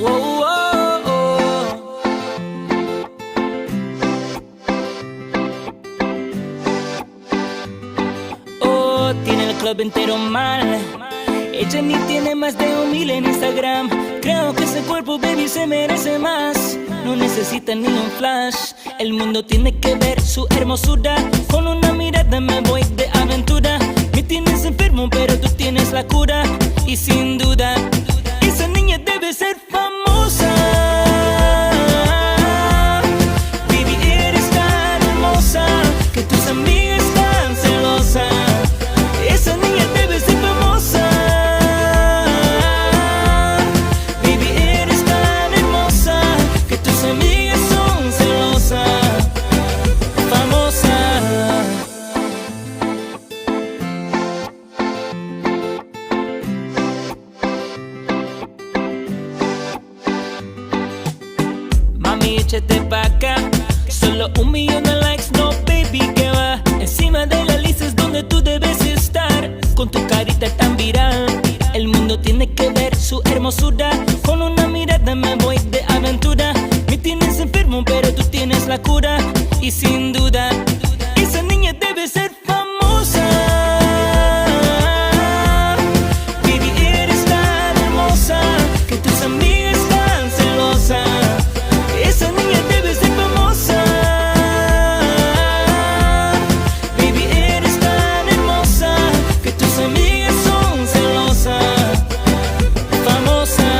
Oh, oh, oh. Oh, tiene el club entero mal. Ella ni tiene más de 1,000 en Instagram. Creo que ese cuerpo, baby, se merece más. No necesita ni un flash. El mundo tiene que ver su hermosura. Con una mirada me voy de aventura. Me tienes enfermo, pero tú tienes la cura. Y sin duda, esa niña debe ser famosa. Baby, eres tan hermosa que tus amigas están celosas. Esa niña debe ser famosa. Baby, eres tan hermosa que tus amigas son celosas. Famosa. Mami, échate pa' acá. Solo 1,000,000 de likes, no baby, que va. Encima de la lista es donde tú debes estar. Con tu carita tan viral. El mundo tiene que ver su hermosura. Con una mirada me voy de aventura. Me tienes enfermo, pero tú tienes la cura. Y sin duda, esa niña debe ser famosa. Baby, eres tan hermosa que tus amigas están celosas. Esa niña debe ser famosa. Baby, eres tan hermosa que tus amigas son celosas. Famosa.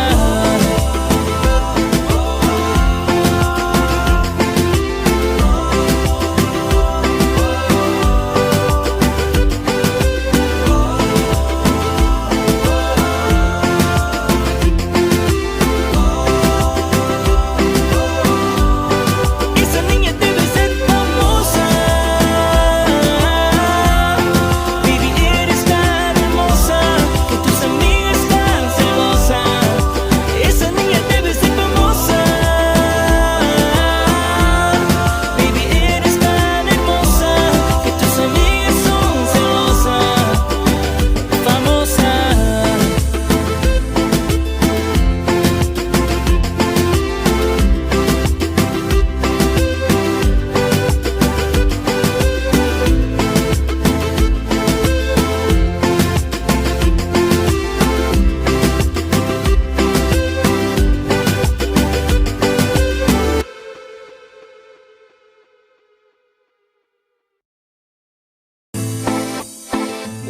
Esa niña debe ser famosa. Baby, eres tan hermosa que tus amigas están celosas. Esa niña debe ser famosa. Baby, eres tan hermosa que tus amigas son celosas. Famosa.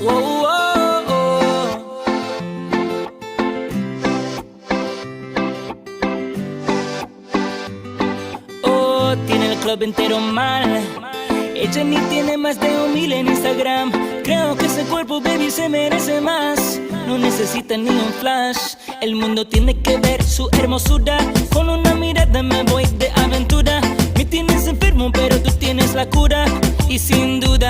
Oh, oh, oh. Oh, tiene el club entero mal. Ella ni tiene más de 1,000 en Instagram. Creo que ese cuerpo, baby, se merece más. No necesita ni un flash. El mundo tiene que ver su hermosura. Con una mirada me voy de aventura. Me tienes enfermo, pero tú tienes la cura. Y sin duda,